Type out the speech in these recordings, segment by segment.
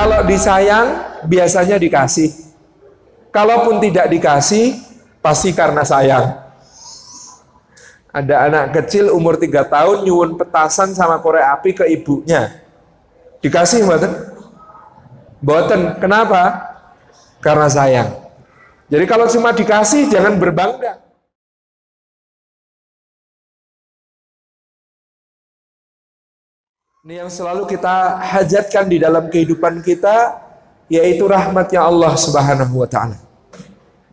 Kalau disayang, biasanya dikasih. Kalaupun tidak dikasih, pasti karena sayang. Ada anak kecil umur 3 tahun nyuwun petasan sama korek api ke ibunya. Dikasih mboten? Mboten. Kenapa? Karena sayang. Jadi kalau cuma dikasih, jangan berbangga. Ini yang selalu kita hajatkan di dalam kehidupan kita, yaitu rahmatnya Allah Subhanahu wa ta'ala.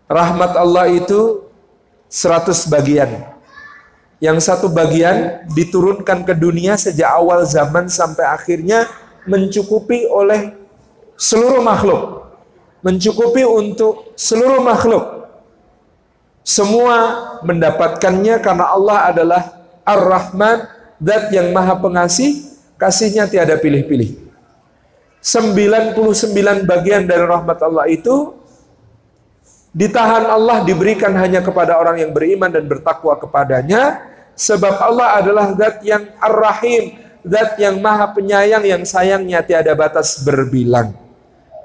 Rahmat Allah itu 100 bagian. Yang 1 bagian diturunkan ke dunia sejak awal zaman sampai akhirnya mencukupi oleh seluruh makhluk. Mencukupi untuk seluruh makhluk. Semua mendapatkannya karena Allah adalah Ar-Rahman, Zat yang Maha Pengasih, kasihnya tiada pilih-pilih. 99 bagian dari rahmat Allah itu ditahan Allah, diberikan hanya kepada orang yang beriman dan bertakwa kepadanya, sebab Allah adalah Zat yang Ar-Rahim, Zat yang Maha Penyayang, yang sayangnya tiada batas berbilang.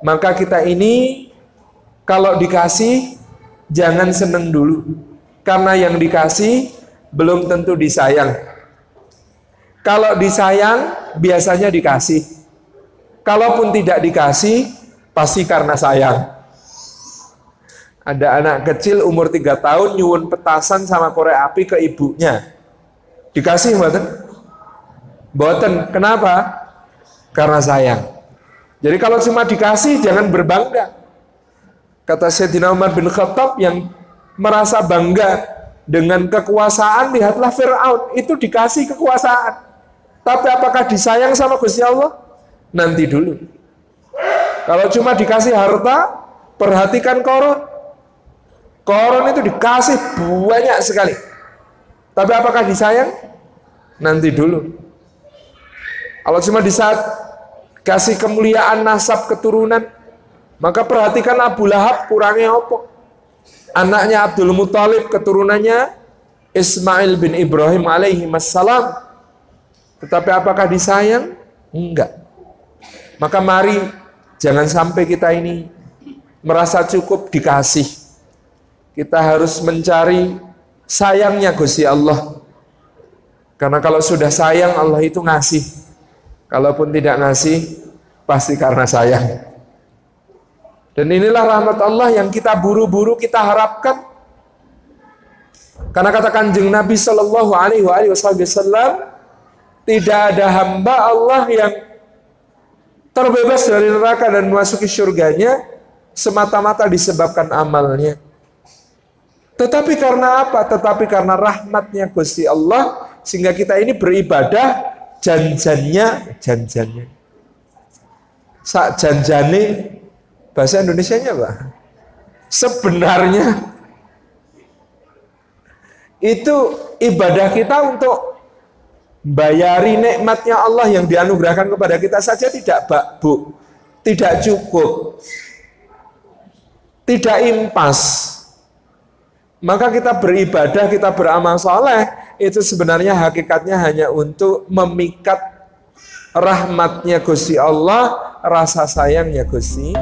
Maka kita ini kalau dikasih jangan seneng dulu, karena yang dikasih belum tentu disayang. Kalau disayang biasanya dikasih. Kalaupun tidak dikasih, pasti karena sayang. Ada anak kecil umur 3 tahun nyuwun petasan sama korek api ke ibunya. Dikasih mboten? Mboten. Kenapa? Karena sayang. Jadi kalau cuma dikasih, jangan berbangga. Kata Sayyidina Umar bin Khattab yang merasa bangga dengan kekuasaan, lihatlah Fir'aun, itu dikasih kekuasaan. Tapi apakah disayang sama Gusti Allah? Nanti dulu. Kalau cuma dikasih harta, perhatikan Korun. Korun itu dikasih banyak sekali. Tapi apakah disayang? Nanti dulu. Kalau cuma di saat kasih kemuliaan nasab keturunan, maka perhatikan Abu Lahab kurangnya apa? Anaknya Abdul Muthalib, keturunannya Ismail bin Ibrahim alaihi wassalam. Tetapi apakah disayang? Enggak. Maka mari jangan sampai kita ini merasa cukup dikasih. Kita harus mencari sayangnya Gusti Allah. Karena kalau sudah sayang, Allah itu ngasih. Kalaupun tidak ngasih, pasti karena sayang. Dan inilah rahmat Allah yang kita buru-buru kita harapkan. Karena kata Kanjeng Nabi Sallallahu Alaihi Wasallam, tidak ada hamba Allah yang terbebas dari neraka dan memasuki surganya semata-mata disebabkan amalnya. Tetapi karena apa? Tetapi karena rahmatnya Gusti Allah, sehingga kita ini beribadah janjannya. Sak janjane, bahasa Indonesianya apa? Sebenarnya itu ibadah kita untuk bayari nikmatnya Allah yang dianugerahkan kepada kita saja tidak Bu, tidak cukup, tidak impas. Maka kita beribadah, kita beramal soleh, itu sebenarnya hakikatnya hanya untuk memikat rahmatnya Gusti Allah, rasa sayangnya Gusti